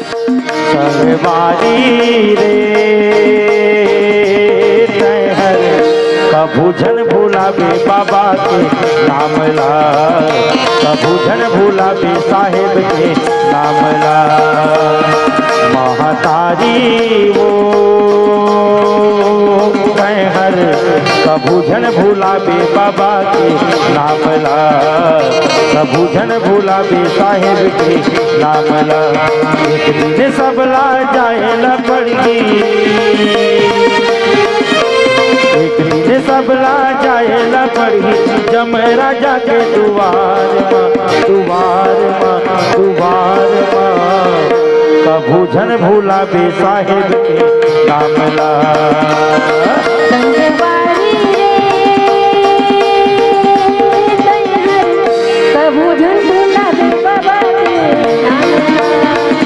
संगवारी रे तहर कभू झन भूलावे बाबा के नाम ला, कभू झन भूलावे साहेब के नाम ला। महतारी वो तहर कभू झन भूलावे बाबा के नाम ला, कभू झन भूलावे साहेब के नाम ला। एक दिन सबला जाए न पड़ी, एक दिन सबला जाए न पड़ी, जम राजा के दुआर माँ, दुआर माँ, दुआर माँ। कभू झन भूलावे साहेब के नाम ला।